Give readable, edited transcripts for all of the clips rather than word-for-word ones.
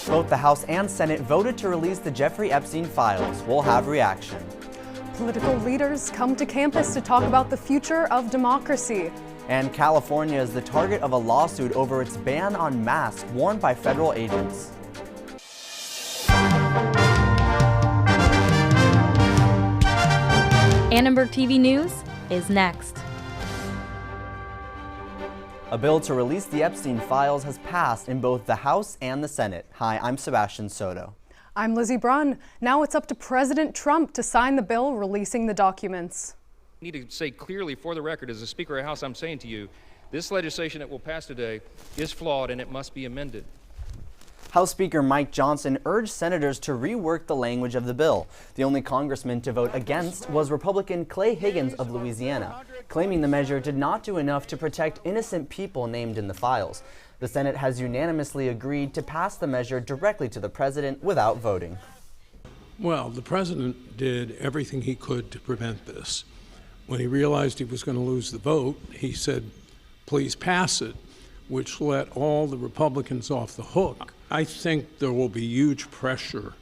Both the House and Senate voted to release the Jeffrey Epstein files. We'll have reaction. Political leaders come to campus to talk about the future of democracy. And California is the target of a lawsuit over its ban on masks worn by federal agents. Annenberg TV News is next. A bill to release the Epstein files has passed in both the House and the Senate. Hi, I'm Sebastian Soto. I'm Lizzy Brunn. Now it's up to President Trump to sign the bill releasing the documents. I need to say clearly for the record, as the Speaker of the House, I'm saying to you, this legislation that will pass today is flawed and it must be amended. House Speaker Mike Johnson urged senators to rework the language of the bill. The only congressman to vote against was Republican Clay Higgins of Louisiana, claiming the measure did not do enough to protect innocent people named in the files. The Senate has unanimously agreed to pass the measure directly to the president without voting. Well, the president did everything he could to prevent this. When he realized he was going to lose the vote, he said, please pass it, which let all the Republicans off the hook. I think there will be huge pressure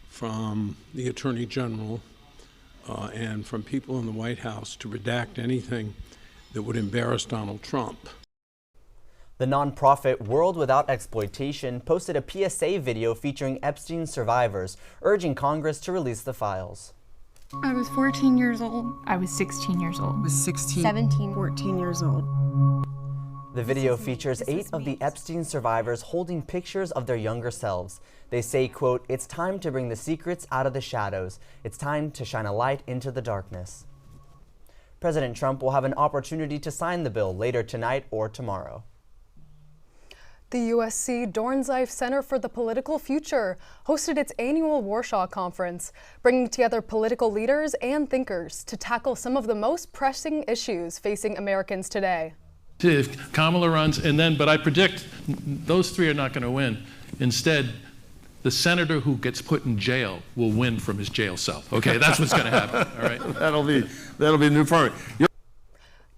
from the Attorney General and from people in the White House to redact anything that would embarrass Donald Trump. The nonprofit World Without Exploitation posted a PSA video featuring Epstein survivors, urging Congress to release the files. I was 14 years old. I was 16 years old. I was 16, 17, 14 years old. The video features 8 of the Epstein survivors holding pictures of their younger selves. They say, quote, "It's time to bring the secrets out of the shadows. It's time to shine a light into the darkness." President Trump will have an opportunity to sign the bill later tonight or tomorrow. The USC Dornsife Center for the Political Future hosted its annual Warsaw Conference, bringing together political leaders and thinkers to tackle some of the most pressing issues facing Americans today. If Kamala runs, but I predict those 3 are not going to win. Instead, the senator who gets put in jail will win from his jail cell. Okay, that's what's going to happen. All right, that'll be new for me.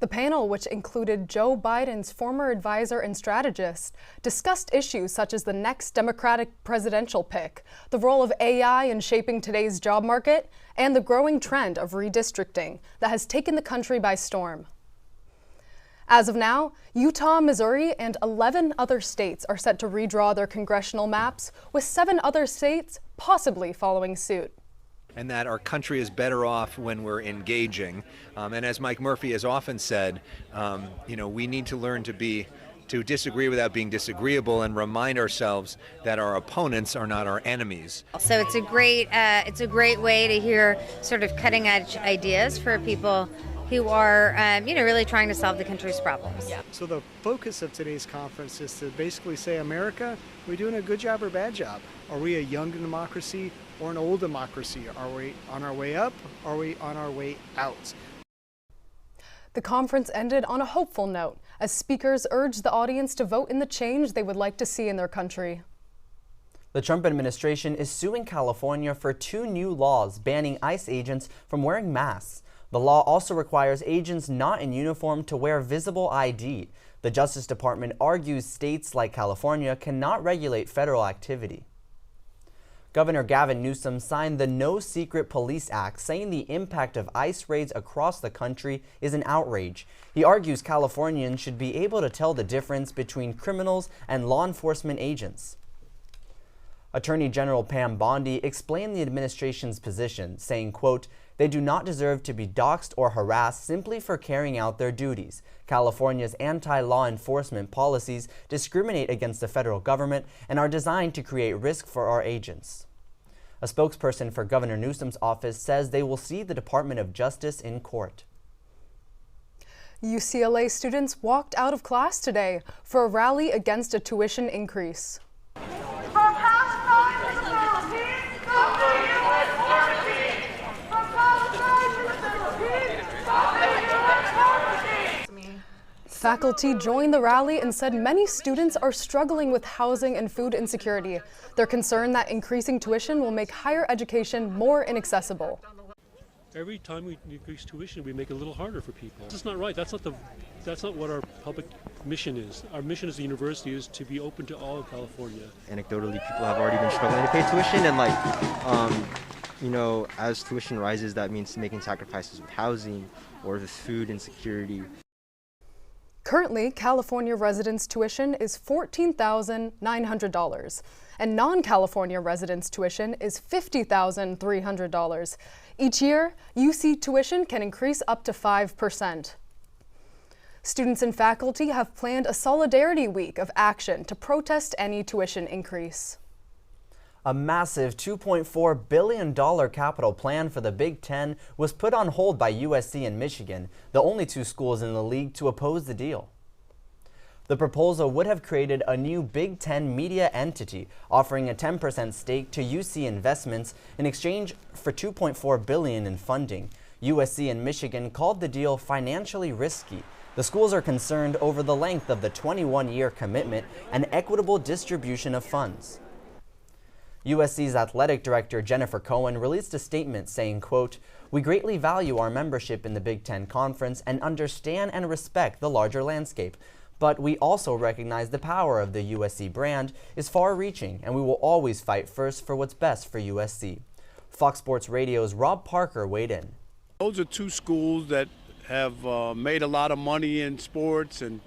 The panel, which included Joe Biden's former advisor and strategist, discussed issues such as the next Democratic presidential pick, the role of AI in shaping today's job market, and the growing trend of redistricting that has taken the country by storm. As of now, Utah, Missouri, and 11 other states are set to redraw their congressional maps, with 7 other states possibly following suit. And that our country is better off when we're engaging. And as Mike Murphy has often said, we need to learn to disagree without being disagreeable and remind ourselves that our opponents are not our enemies. So it's a great way to hear sort of cutting edge ideas for people who are, really trying to solve the country's problems. Yeah. So the focus of today's conference is to basically say, America, are we doing a good job or bad job? Are we a young democracy or an old democracy? Are we on our way up? Are we on our way out? The conference ended on a hopeful note, as speakers urged the audience to vote in the change they would like to see in their country. The Trump administration is suing California for 2 new laws banning ICE agents from wearing masks. The law also requires agents not in uniform to wear visible ID. The Justice Department argues states like California cannot regulate federal activity. Governor Gavin Newsom signed the No Secret Police Act, saying the impact of ICE raids across the country is an outrage. He argues Californians should be able to tell the difference between criminals and law enforcement agents. Attorney General Pam Bondi explained the administration's position, saying, quote, "They do not deserve to be doxxed or harassed simply for carrying out their duties. California's anti-law enforcement policies discriminate against the federal government and are designed to create risk for our agents." A spokesperson for Governor Newsom's office says they will see the Department of Justice in court. UCLA students walked out of class today for a rally against a tuition increase. Faculty joined the rally and said many students are struggling with housing and food insecurity. They're concerned that increasing tuition will make higher education more inaccessible. every time we increase tuition, we make it a little harder for people. That's not right. That's not what our public mission is. Our mission as a university is to be open to all of California. Anecdotally, people have already been struggling to pay tuition, and you know, as tuition rises, that means making sacrifices with housing or with food insecurity. Currently, California residents' tuition is $14,900, and non-California residents' tuition is $50,300. Each year, UC tuition can increase up to 5%. Students and faculty have planned a Solidarity Week of action to protest any tuition increase. A massive $2.4 billion capital plan for the Big Ten was put on hold by USC and Michigan, the only two schools in the league to oppose the deal. The proposal would have created a new Big Ten media entity, offering a 10% stake to UC Investments in exchange for $2.4 billion in funding. USC and Michigan called the deal financially risky. The schools are concerned over the length of the 21-year commitment and equitable distribution of funds. USC's athletic director Jennifer Cohen released a statement saying, quote, "We greatly value our membership in the Big Ten Conference and understand and respect the larger landscape. But we also recognize the power of the USC brand is far-reaching, and we will always fight first for what's best for USC." Fox Sports Radio's Rob Parker weighed in. Those are two schools that have made a lot of money in sports and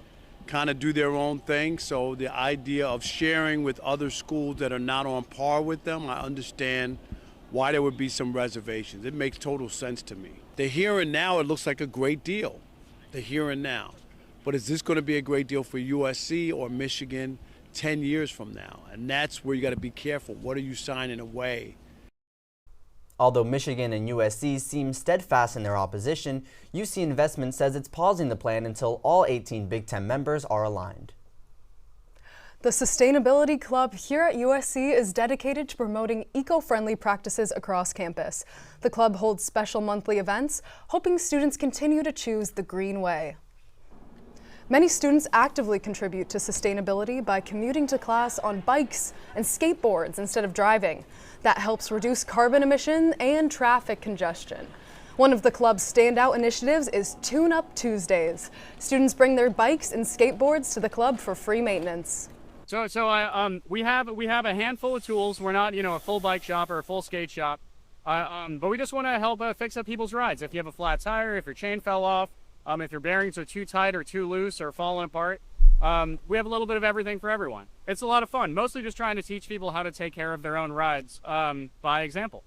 kind of do their own thing. So the idea of sharing with other schools that are not on par with them, I understand why there would be some reservations. It makes total sense to me. The here and now, it looks like a great deal, the here and now. But is this going to be a great deal for USC or Michigan 10 years from now? And that's where you got to be careful. What are you signing away? Although Michigan and USC seem steadfast in their opposition, UC Investment says it's pausing the plan until all 18 Big Ten members are aligned. The Sustainability Club here at USC is dedicated to promoting eco-friendly practices across campus. The club holds special monthly events, hoping students continue to choose the green way. Many students actively contribute to sustainability by commuting to class on bikes and skateboards instead of driving. That helps reduce carbon emission and traffic congestion. One of the club's standout initiatives is Tune Up Tuesdays. Students bring their bikes and skateboards to the club for free maintenance. So we have a handful of tools. We're not, a full bike shop or a full skate shop, but we just want to help fix up people's rides. If you have a flat tire, if your chain fell off, if your bearings are too tight or too loose or falling apart, we have a little bit of everything for everyone. It's a lot of fun, mostly just trying to teach people how to take care of their own rides by example.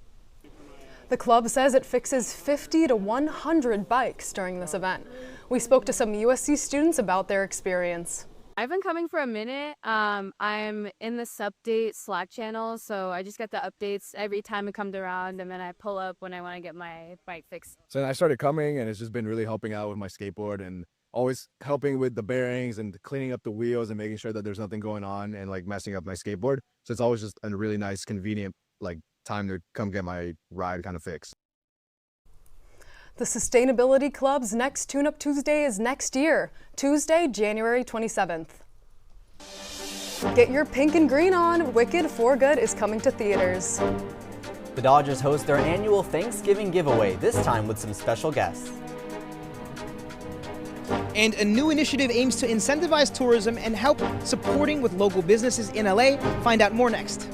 The club says it fixes 50 to 100 bikes during this event. We spoke to some USC students about their experience. I've been coming for a minute. I'm in the Subdate Slack channel, so I just get the updates every time it comes around, and then I pull up when I want to get my bike fixed. So I started coming, and it's just been really helping out with my skateboard and always helping with the bearings and cleaning up the wheels and making sure that there's nothing going on and like messing up my skateboard. So it's always just a really nice, convenient time to come get my ride kind of fixed. The Sustainability Club's next Tune Up Tuesday is next year, Tuesday, January 27th. Get your pink and green on. Wicked for Good is coming to theaters. The Dodgers host their annual Thanksgiving giveaway, this time with some special guests. And a new initiative aims to incentivize tourism and help supporting with local businesses in LA. Find out more next.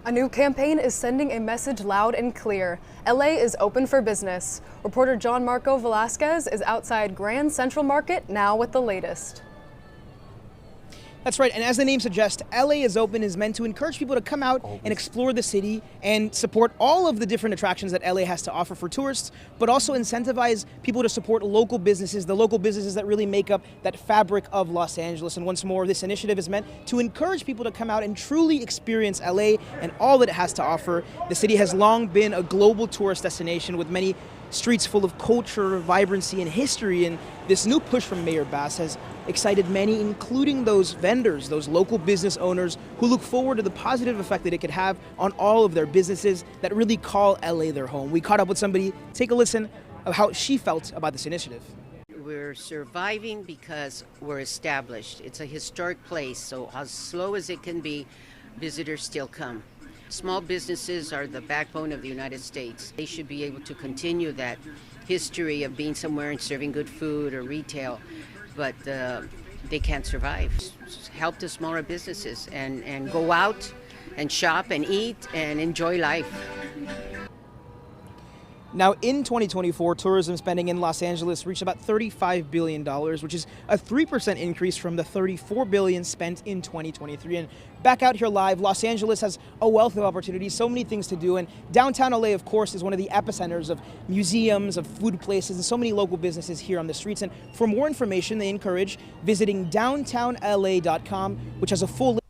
A new campaign is sending a message loud and clear. LA is open for business. Reporter John Marco Velasquez is outside Grand Central Market now with the latest. That's right, and as the name suggests, LA is open is meant to encourage people to come out and explore the city and support all of the different attractions that LA has to offer for tourists, but also incentivize people to support local businesses, the local businesses that really make up that fabric of Los Angeles. And once more, this initiative is meant to encourage people to come out and truly experience LA and all that it has to offer. The city has long been a global tourist destination with many streets full of culture, vibrancy, and history, and this new push from Mayor Bass has excited many, including those vendors, those local business owners who look forward to the positive effect that it could have on all of their businesses that really call LA their home. We caught up with somebody. Take a listen of how she felt about this initiative. We're surviving because we're established. It's a historic place, so as slow as it can be, visitors still come. Small businesses are the backbone of the United States. They should be able to continue that history of being somewhere and serving good food or retail, but they can't survive. Help the smaller businesses and go out and shop and eat and enjoy life. Now, in 2024, tourism spending in Los Angeles reached about $35 billion, which is a 3% increase from the $34 billion spent in 2023. And back out here live, Los Angeles has a wealth of opportunities, so many things to do. And downtown LA, of course, is one of the epicenters of museums, of food places, and so many local businesses here on the streets. And for more information, they encourage visiting downtownla.com, which has a full list.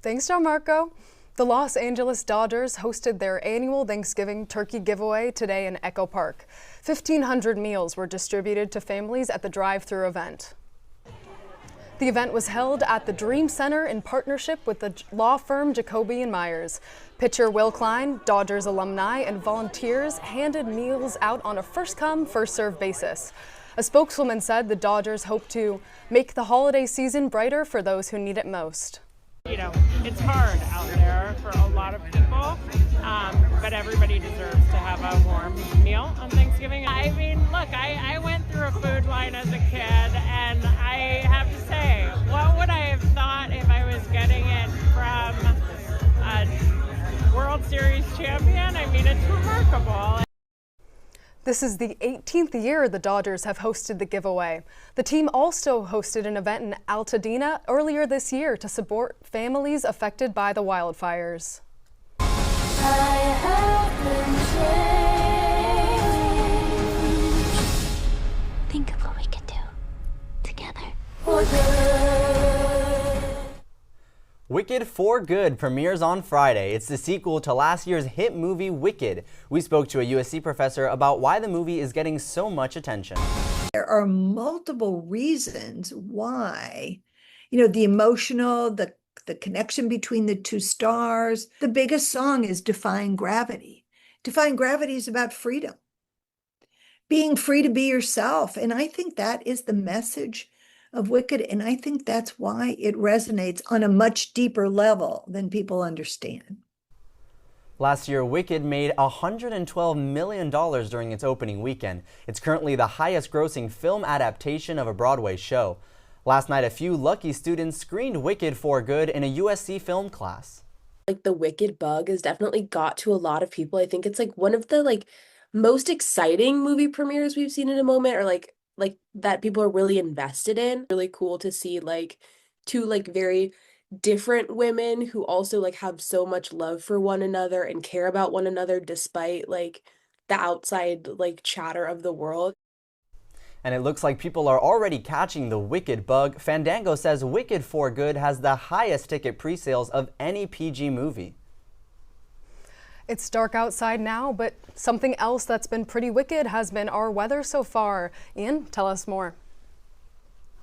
Thanks, John Marco. The Los Angeles Dodgers hosted their annual Thanksgiving turkey giveaway today in Echo Park. 1,500 meals were distributed to families at the drive-thru event. The event was held at the Dream Center in partnership with the law firm Jacoby & Myers. Pitcher Will Klein, Dodgers alumni, and volunteers handed meals out on a first-come, first-served basis. A spokeswoman said the Dodgers hope to make the holiday season brighter for those who need it most. You know, it's hard out there for a lot of people, but everybody deserves to have a warm meal on Thanksgiving. I mean, look, I went through a food line as a kid, and I have to say, what would I have thought if I was getting it from a World Series champion? I mean, it's remarkable. This is the 18th year the Dodgers have hosted the giveaway. The team also hosted an event in Altadena earlier this year to support families affected by the wildfires. Think of what we could do together. Wicked for Good premieres on Friday. It's the sequel to last year's hit movie Wicked. We spoke to a USC professor about why the movie is getting so much attention. There are multiple reasons why, the emotional, the connection between the two stars. The biggest song is Defying Gravity. Defying Gravity is about freedom, being free to be yourself. And I think that is the message of Wicked, and I think that's why it resonates on a much deeper level than people understand. Last year, Wicked made $112 million during its opening weekend. It's currently the highest-grossing film adaptation of a Broadway show. Last night, a few lucky students screened Wicked for Good in a USC film class. The Wicked bug has definitely got to a lot of people. I think it's one of the most exciting movie premieres we've seen in a moment, or that people are really invested in. Really cool to see two very different women who also have so much love for one another and care about one another despite the outside chatter of the world. And it looks like people are already catching the Wicked bug. Fandango says Wicked for Good has the highest ticket pre-sales of any PG movie. It's dark outside now, but something else that's been pretty wicked has been our weather so far. Ian, tell us more.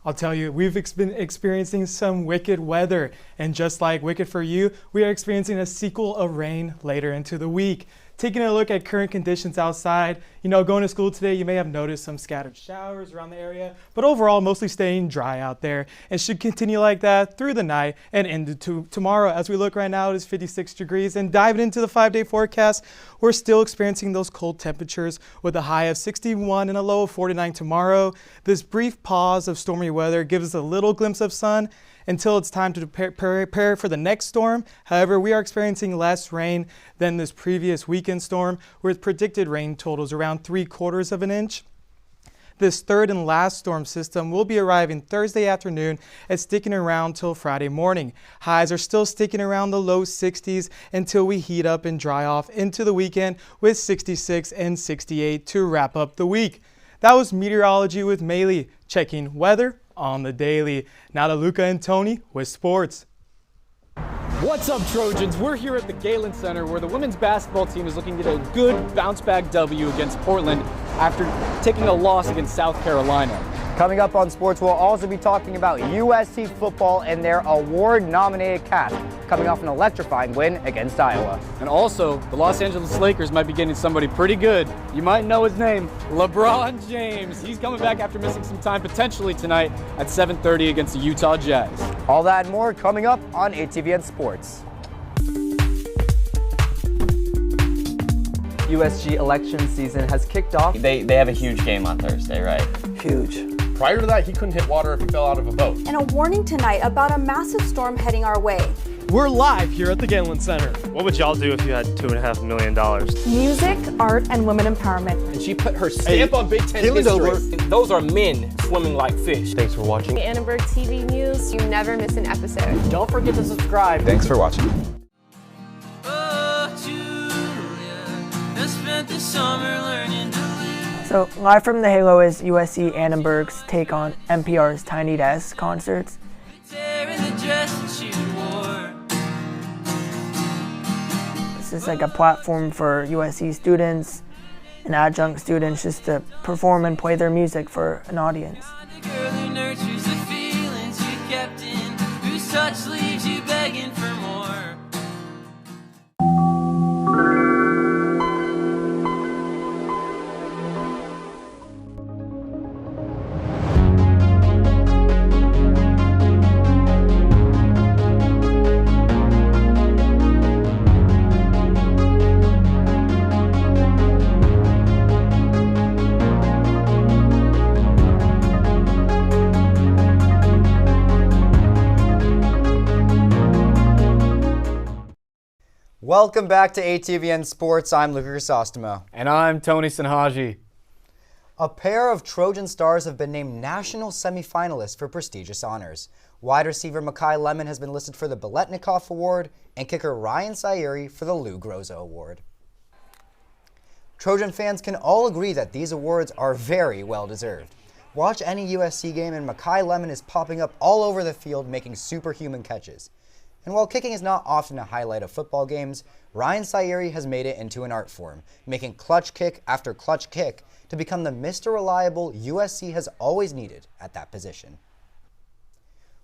I'll tell you, we've been experiencing some wicked weather, and just like Wicked for You, we are experiencing a sequel of rain later into the week. taking a look at current conditions outside, going to school today, you may have noticed some scattered showers around the area, but overall mostly staying dry out there and should continue like that through the night and into tomorrow. As we look right now, it is 56 degrees, and diving into the 5-day forecast, we're still experiencing those cold temperatures with a high of 61 and a low of 49 tomorrow. This brief pause of stormy weather gives us a little glimpse of sun until it's time to prepare for the next storm. However, we are experiencing less rain than this previous weekend storm, with predicted rain totals around 3/4 of an inch. This third and last storm system will be arriving Thursday afternoon and sticking around till Friday morning. Highs are still sticking around the low 60s until we heat up and dry off into the weekend with 66 and 68 to wrap up the week. That was Meteorology with Maylee, checking weather on the daily. Now to Lucca and Tony with sports. What's up, Trojans? We're here at the Galen Center where the women's basketball team is looking to get a good bounce-back W against Portland after taking a loss against South Carolina. Coming up on sports, we'll also be talking about USC football and their award-nominated cast coming off an electrifying win against Iowa. And also, the Los Angeles Lakers might be getting somebody pretty good. You might know his name, LeBron James. He's coming back after missing some time potentially tonight at 7:30 against the Utah Jazz. All that and more coming up on ATVN Sports. USG election season has kicked off. They have a huge game on Thursday, right? Huge. Prior to that, he couldn't hit water if he fell out of a boat. And a warning tonight about a massive storm heading our way. We're live here at the Galen Center. What would y'all do if you had $2.5 million? Music, art, and women empowerment. And she put her stamp on Big Ten history. Those are men swimming like fish. Thanks for watching. Annenberg TV News, you never miss an episode. Don't forget to subscribe. Thanks for watching. So, live from the Halo is USC Annenberg's take on NPR's Tiny Desk concerts. This is like a platform for USC students and adjunct students just to perform and play their music for an audience. Welcome back to ATVN Sports. I'm Lucca Chrysostomou. And I'm Tony Sinhaji. A pair of Trojan stars have been named national semifinalists for prestigious honors. Wide receiver Makai Lemon has been listed for the Biletnikoff Award and kicker Ryan Sayeri for the Lou Groza Award. Trojan fans can all agree that these awards are very well deserved. Watch any USC game and Makai Lemon is popping up all over the field making superhuman catches. And while kicking is not often a highlight of football games, Ryan Sayeri has made it into an art form, making clutch kick after clutch kick to become the Mr. Reliable USC has always needed at that position.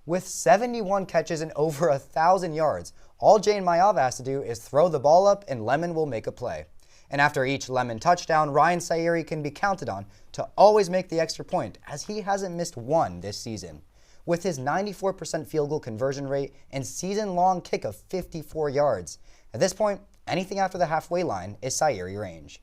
With 71 catches and over 1,000 yards, all Jane Mayav has to do is throw the ball up and Lemon will make a play. And after each Lemon touchdown, Ryan Sayeri can be counted on to always make the extra point, as he hasn't missed one this season. With his 94% field goal conversion rate and season-long kick of 54 yards. At this point, anything after the halfway line is Sayeri range.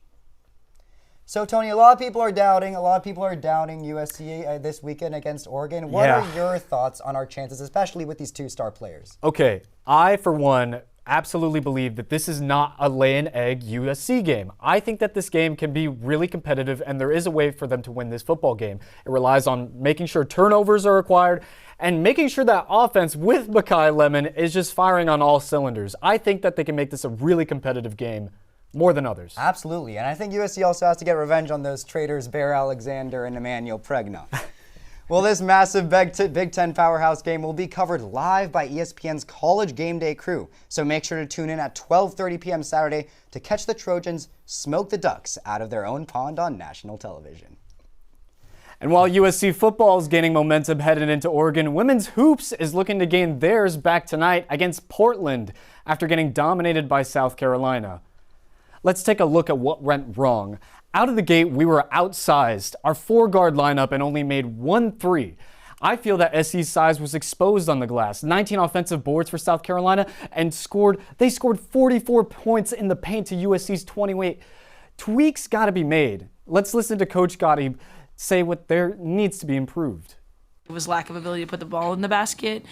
So, Tony, a lot of people are doubting USC this weekend against Oregon. What are your thoughts on our chances, especially with these two star players? Okay, I, for one, absolutely believe that this is not a lay-an-egg USC game. I think that this game can be really competitive, and there is a way for them to win this football game. It relies on making sure turnovers are acquired and making sure that offense with Makai Lemon is just firing on all cylinders. I think that they can make this a really competitive game more than others. Absolutely, and I think USC also has to get revenge on those traitors Bear Alexander and Emmanuel Pregna. Well, this massive Big Ten powerhouse game will be covered live by ESPN's College Game Day crew, so make sure to tune in at 12:30 p.m. Saturday to catch the Trojans smoke the Ducks out of their own pond on national television. And while USC football is gaining momentum headed into Oregon, women's hoops is looking to gain theirs back tonight against Portland after getting dominated by South Carolina. Let's take a look at what went wrong. Out of the gate, we were outsized. Our 4-guard lineup and only made 1 3. I feel that SC's size was exposed on the glass. 19 offensive boards for South Carolina and they scored 44 points in the paint to USC's 28. Tweaks got to be made. Let's listen to Coach Gotti say what there needs to be improved. It was lack of ability to put the ball in the basket.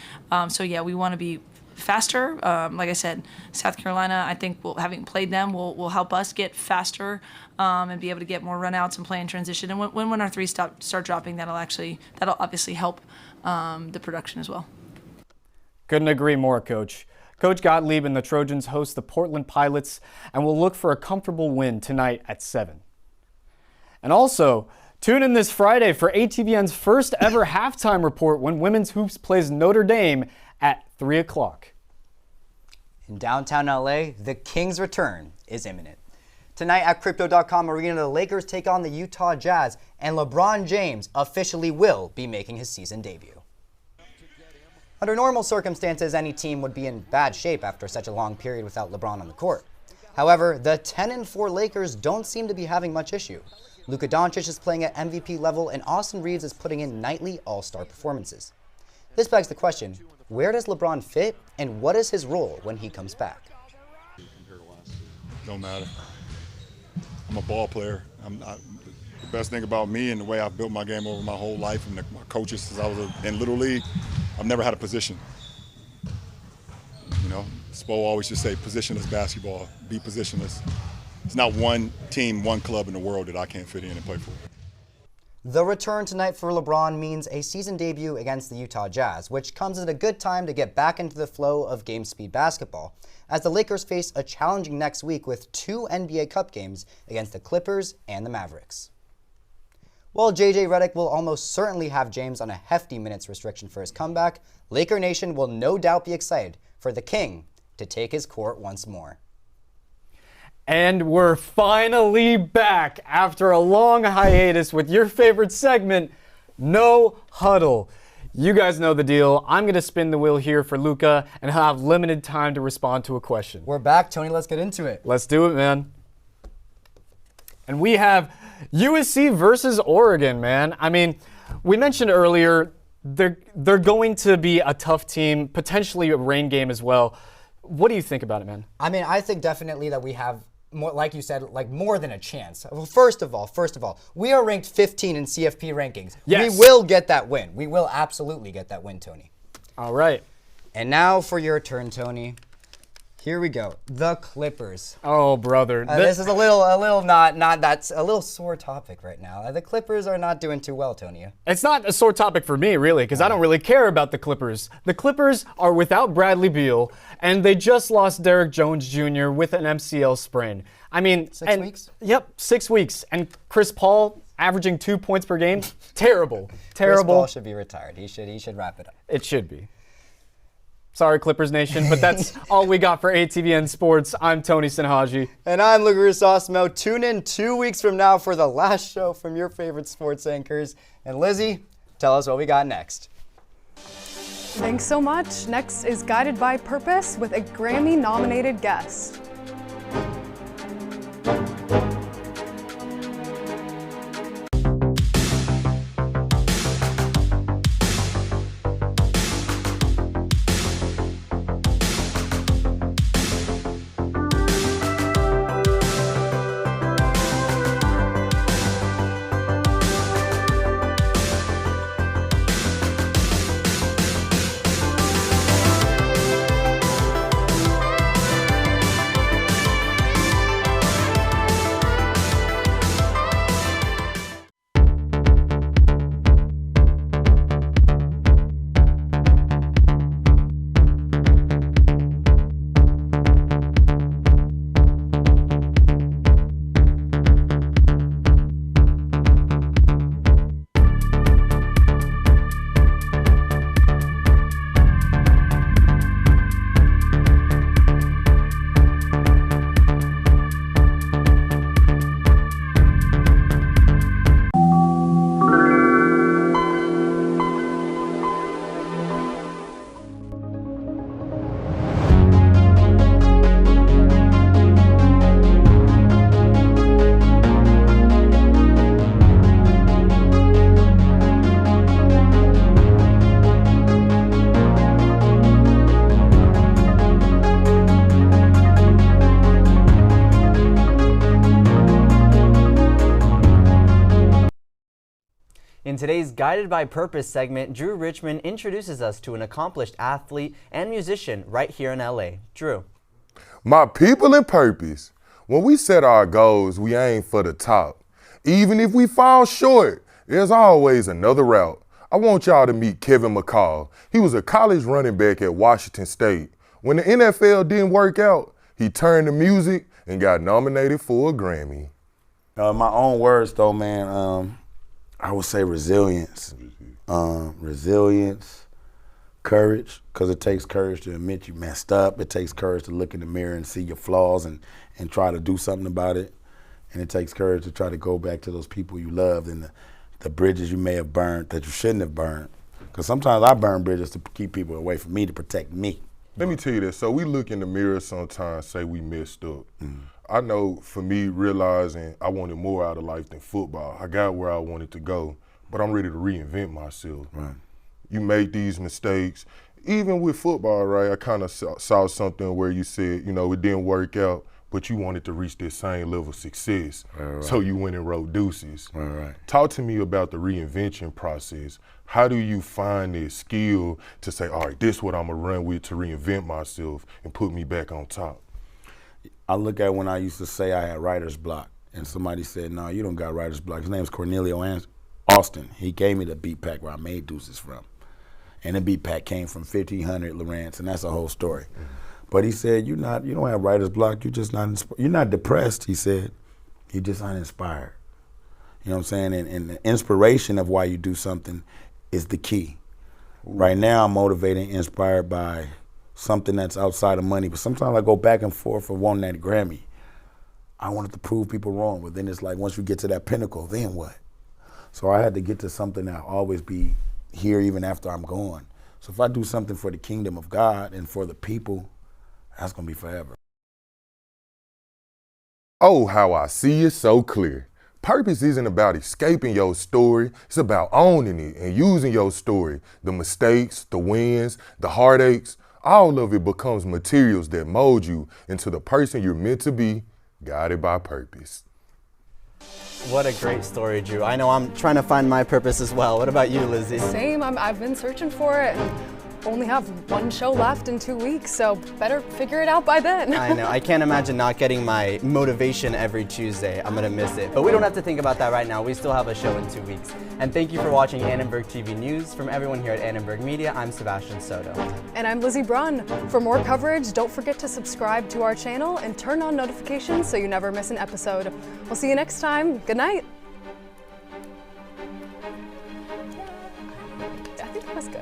So yeah, we want to be faster. Like I said, South Carolina, I think having played them will help us get faster and be able to get more runouts and play in transition. And when our threes start dropping, that'll obviously help the production as well. Couldn't agree more, Coach. Coach Gottlieb and the Trojans host the Portland Pilots and will look for a comfortable win tonight at 7. And also, tune in this Friday for ATVN's first ever halftime report when women's hoops plays Notre Dame at 3 o'clock. In downtown LA, the Kings' return is imminent. Tonight at Crypto.com Arena, the Lakers take on the Utah Jazz, and LeBron James officially will be making his season debut. Under normal circumstances, any team would be in bad shape after such a long period without LeBron on the court. However, the 10-4 Lakers don't seem to be having much issue. Lucca Doncic is playing at MVP level, and Austin Reeves is putting in nightly all-star performances. This begs the question, where does LeBron fit, and what is his role when he comes back? Don't matter. I'm a ball player. The best thing about me and the way I've built my game over my whole life and my coaches since I was in Little League, I've never had a position. You know, Spo always just say positionless basketball, be positionless. It's not one team, one club in the world that I can't fit in and play for. The return tonight for LeBron means a season debut against the Utah Jazz, which comes at a good time to get back into the flow of game speed basketball, as the Lakers face a challenging next week with 2 NBA Cup games against the Clippers and the Mavericks. While JJ Redick will almost certainly have James on a hefty minutes restriction for his comeback, Laker Nation will no doubt be excited for the King to take his court once more. And we're finally back after a long hiatus with your favorite segment, No Huddle. You guys know the deal. I'm going to spin the wheel here for Lucca and have limited time to respond to a question. We're back, Tony. Let's get into it. Let's do it, man. And we have USC versus Oregon, man. I mean, we mentioned earlier they're going to be a tough team, potentially a rain game as well. What do you think about it, man? I mean, I think definitely that we have, more, like you said, like more than a chance. Well, first of all, we are ranked 15 in CFP rankings. Yes. We will get that win. We will absolutely get that win, Tony. All right. And now for your turn, Tony. Here we go. The Clippers. Oh, brother. This is a little sore topic right now. The Clippers are not doing too well, Tony. It's not a sore topic for me, really, because I don't really care about the Clippers. The Clippers are without Bradley Beal, and they just lost Derrick Jones Jr. with an MCL sprain. I mean, 6 weeks? Yep, 6 weeks. And Chris Paul averaging 2 points per game. Terrible. Chris Paul should be retired. He should wrap it up. It should be. Sorry, Clippers Nation, but that's all we got for ATVN Sports. I'm Tony Sinhaji. And I'm Lucca Chrysostomou. Tune in 2 weeks from now for the last show from your favorite sports anchors. And Lizzy, tell us what we got next. Thanks so much. Next is Guided by Purpose with a Grammy-nominated guest. In today's Guided by Purpose segment, Drew Richmond introduces us to an accomplished athlete and musician right here in LA. Drew. My people in purpose. When we set our goals, we aim for the top. Even if we fall short, there's always another route. I want y'all to meet Kevin McCall. He was a college running back at Washington State. When the NFL didn't work out, he turned to music and got nominated for a Grammy. My own words though, man, I would say resilience. Resilience, courage, because it takes courage to admit you messed up. It takes courage to look in the mirror and see your flaws and try to do something about it. And it takes courage to try to go back to those people you loved and the bridges you may have burned that you shouldn't have burned. Because sometimes I burn bridges to keep people away from me, to protect me. Let me tell you this. So we look in the mirror sometimes, say we messed up. I know for me, realizing I wanted more out of life than football. I got where I wanted to go, but I'm ready to reinvent myself. Right. You make these mistakes. Even with football, right, I kind of saw something where you said, you know, it didn't work out, but you wanted to reach this same level of success. Right. So you went and wrote Deuces. Right. Talk to me about the reinvention process. How do you find this skill to say, all right, this is what I'm gonna run with to reinvent myself and put me back on top? I look at when I used to say I had writer's block, and somebody said, no, you don't got writer's block. His name's Cornelio Austin. He gave me the beat pack where I made Deuces from. And the beat pack came from 1500 Lawrence, and that's a whole story. But he said, you don't have writer's block, you're not depressed, he said. You're just uninspired. You know what I'm saying? And the inspiration of why you do something is the key. Right now, I'm motivated and inspired by something that's outside of money, but sometimes I go back and forth for wanting that Grammy. I wanted to prove people wrong, but then it's like once you get to that pinnacle, then what? So I had to get to something that'll always be here even after I'm gone. So if I do something for the kingdom of God and for the people, that's gonna be forever. Oh, how I see it so clear. Purpose isn't about escaping your story, it's about owning it and using your story. The mistakes, the wins, the heartaches, all of it becomes materials that mold you into the person you're meant to be, guided by purpose. What a great story, Drew. I know I'm trying to find my purpose as well. What about you, Lizzy? Same. I've been searching for it. Only have one show left in 2 weeks, so better figure it out by then. I know. I can't imagine not getting my motivation every Tuesday. I'm going to miss it. But we don't have to think about that right now. We still have a show in 2 weeks. And thank you for watching Annenberg TV News. From everyone here at Annenberg Media, I'm Sebastian Soto. And I'm Lizzy Brunn. For more coverage, don't forget to subscribe to our channel and turn on notifications so you never miss an episode. We'll see you next time. Good night. I think that was good.